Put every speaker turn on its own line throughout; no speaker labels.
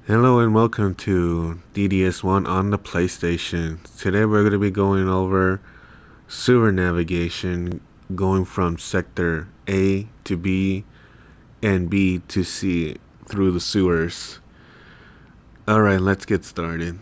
Hello and welcome to DDS1 on the PlayStation. Today we're going to be going over sewer navigation, going from sector A to B and B to C through the sewers. Alright, let's get started.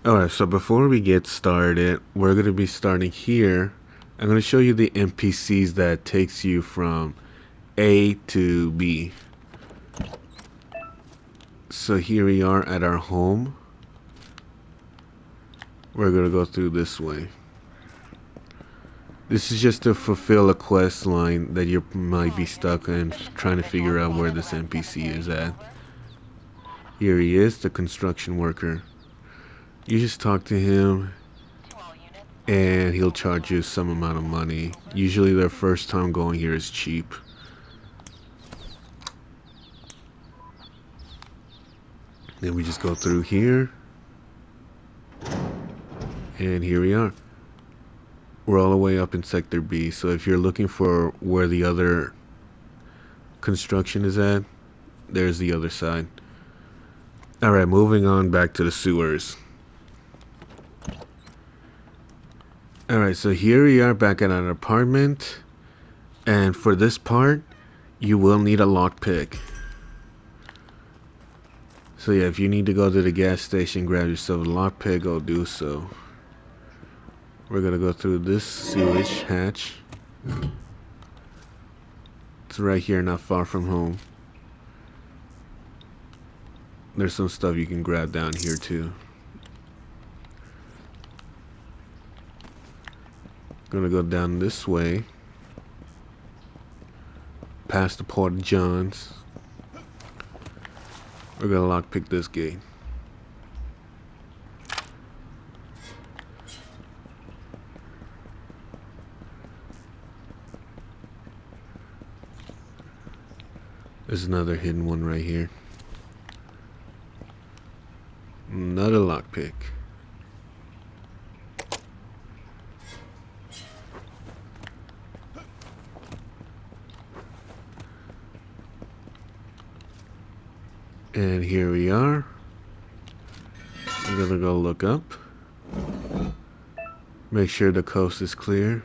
Alright, so before we get started, we're going to be starting here. I'm going to show you the NPCs that takes you from A to B. So here we are at our home. We're going to go through this way. This is just to fulfill a quest line that you might be stuck in trying to figure out where this NPC is at. Here he is, the construction worker. You just talk to him and he'll charge you some amount of money. Usually their first time going here is cheap. Then we just go through here. And here we are. We're all the way up in Sector B, so if you're looking for where the other construction is at, there's the other side. Alright, moving on back to the sewers. Alright, so here we are back at an apartment. And for this part, you will need a lockpick. So yeah, if you need to go to the gas station, grab yourself a lockpick, go do so. We're gonna go through this sewage hatch. It's right here, not far from home. There's some stuff you can grab down here too. Gonna go down this way. Past the Port Johns. We're gonna lockpick this gate. There's another hidden one right here. Another lockpick. And here we are. I'm gonna go look up. Make sure the coast is clear.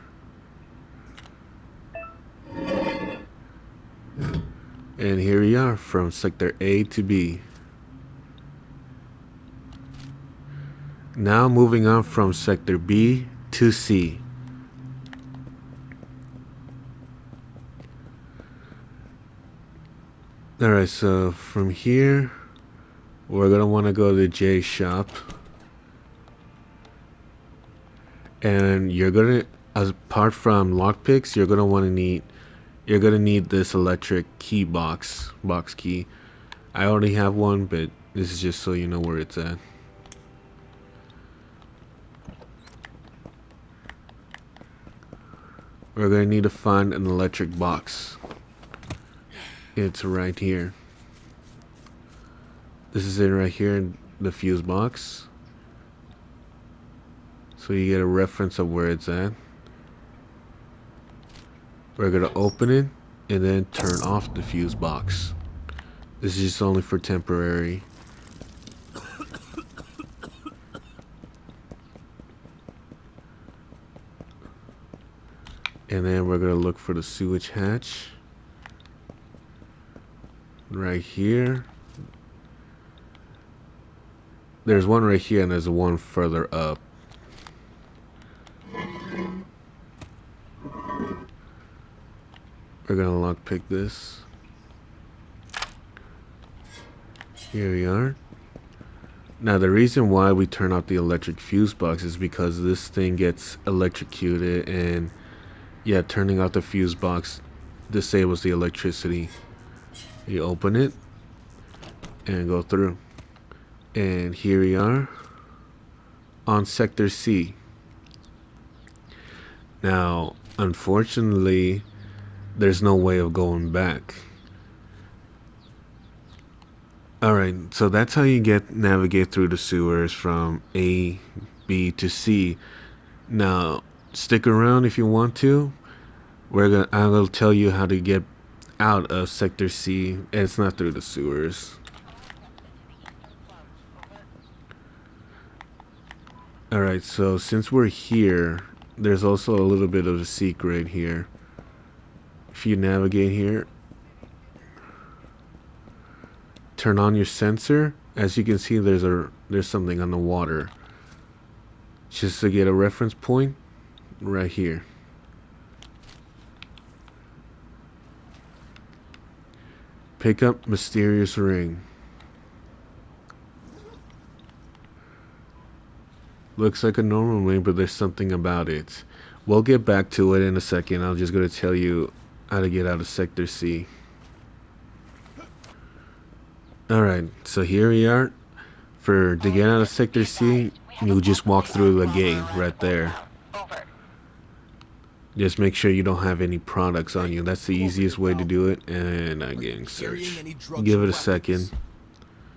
And here we are from sector A to B. Now moving on from sector B to C. Alright, so from here, we're gonna want to go to Jay's shop. And you're gonna, apart from lockpicks, you're gonna need this electric key box key. I already have one, but this is just so you know where it's at. We're gonna need to find an electric box. It's right here. This is it right here, the fuse box. So you get a reference of where it's at. We're gonna open it and then turn off the fuse box. This is just only for temporary. And then we're gonna look for the sewage hatch. Right here. There's one right here and there's one further up. We're gonna lockpick this. Here we are. Now the reason why we turn off the electric fuse box is because this thing gets electrocuted, and yeah, turning off the fuse box disables the electricity. You open it and go through. And here we are on sector C. Now, unfortunately, there's no way of going back. Alright, so that's how you navigate through the sewers from A, B to C. Now, stick around if you want to. I will tell you how to get out of Sector C, and it's not through the sewers. Alright, so since we're here, there's also a little bit of a secret here. If you navigate here, turn on your sensor. As you can see, there's something on the water. Just to get a reference point, right here. Pick up mysterious ring. Looks like a normal ring, but there's something about it. We'll get back to it in a second. I'm just going to tell you how to get out of Sector C. Alright, so here we are. To get out of Sector C, you'll just walk through the gate right there. Just make sure you don't have any products on you. That's the easiest way to do it. And I'm getting searched. Give it a second.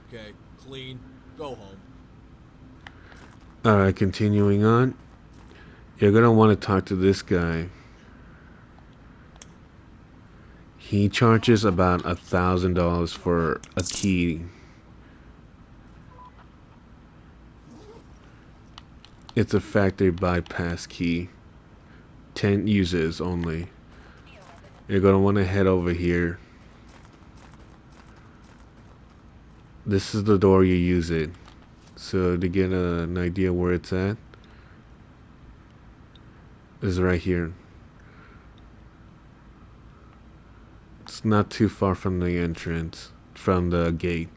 Okay, clean. Go home.
Alright, continuing on. You're gonna want to talk to this guy. He charges about $1,000 for a key. It's a factory bypass key. 10 uses only. You're gonna want to head over here. This is the door you use it. So to get an idea where it's at, is right here. It's not too far from the entrance, from the gate.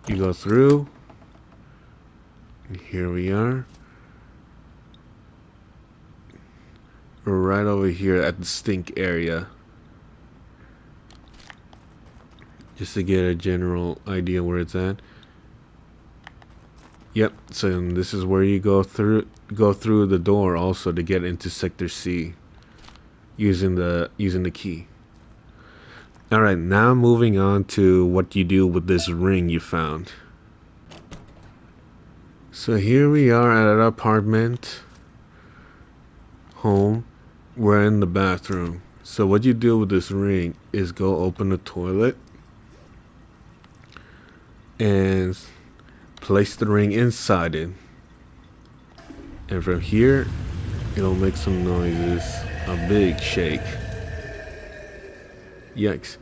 You go through. Here we are. We're right over here at the stink area. Just to get a general idea where it's at. Yep, so this is where you go through the door also to get into Sector C using the key. Alright, now moving on to what you do with this ring you found. So here we are at an apartment home. We're in the bathroom. So what you do with this ring is go open the toilet and place the ring inside it. And from here, it'll make some noises. A big shake. Yikes.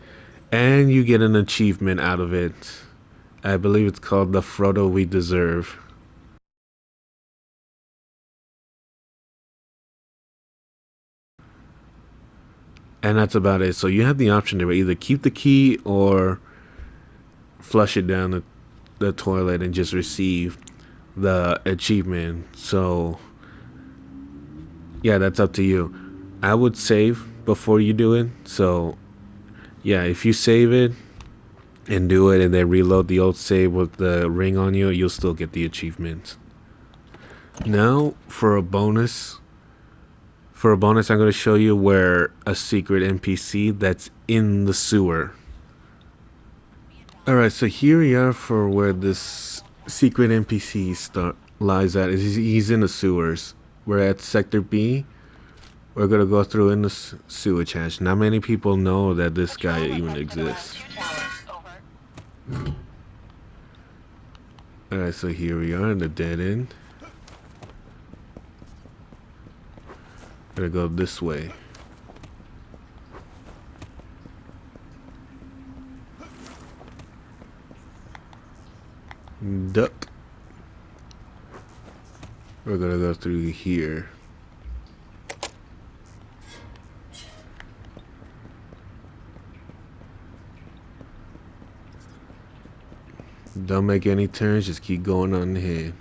And you get an achievement out of it. I believe it's called the Frodo We Deserve. And that's about it. So you have the option to either keep the key or flush it down the toilet and just receive the achievement. So yeah, that's up to you. I would save before you do it. So yeah, if you save it and do it and then reload the old save with the ring on you, you'll still get the achievement. Now for a bonus. I'm going to show you where a secret NPC that's in the sewer. Alright, so here we are for where this secret NPC lies at. He's in the sewers. We're at Sector B. We're going to go through in the sewage hatch. Not many people know that this guy even exists. Alright, so here we are in the dead end. Gonna go this way. Duck. We're gonna go through here. Don't make any turns, just keep going on ahead.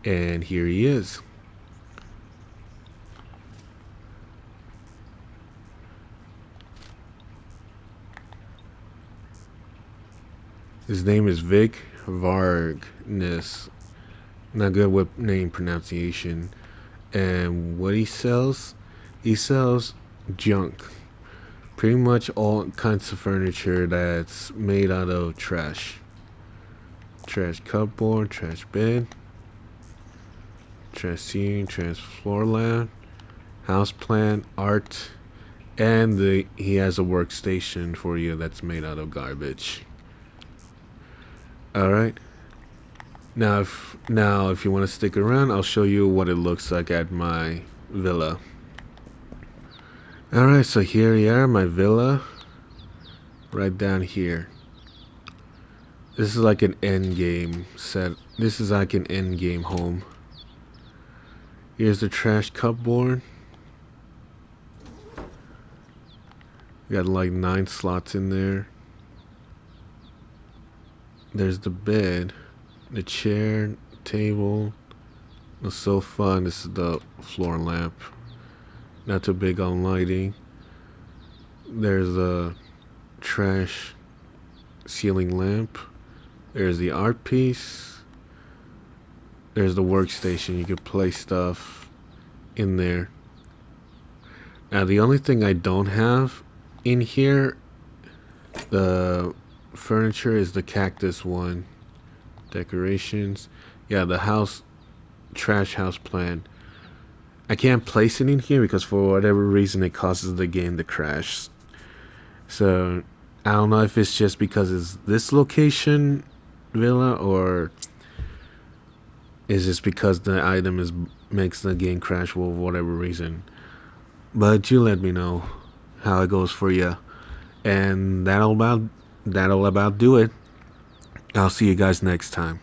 And here he is. His name is Vic Vargness. Not good with name pronunciation. And what he sells junk. Pretty much all kinds of furniture that's made out of trash. Trash cupboard, trash bed, trash ceiling, trash floor lamp, house plant, art, and he has a workstation for you that's made out of garbage. All right. Now if you want to stick around, I'll show you what it looks like at my villa. All right, so here we are, my villa, right down here. This is like an end game set. This is like an end game home. Here's the trash cupboard. Got like 9 slots in there. There's the bed, the chair, table, the sofa, and this is the floor lamp. Not too big on lighting. There's a trash ceiling lamp. There's the art piece. There's the workstation. You could place stuff in there. Now the only thing I don't have in here, the furniture, is the cactus one. Decorations. Yeah, the house, trash house plan. I can't place it in here because for whatever reason it causes the game to crash. So I don't know if it's just because it's this location villa or is this because the item is makes the game crash for whatever reason. But you let me know how it goes for you. And that'll about do it. I'll see you guys next time.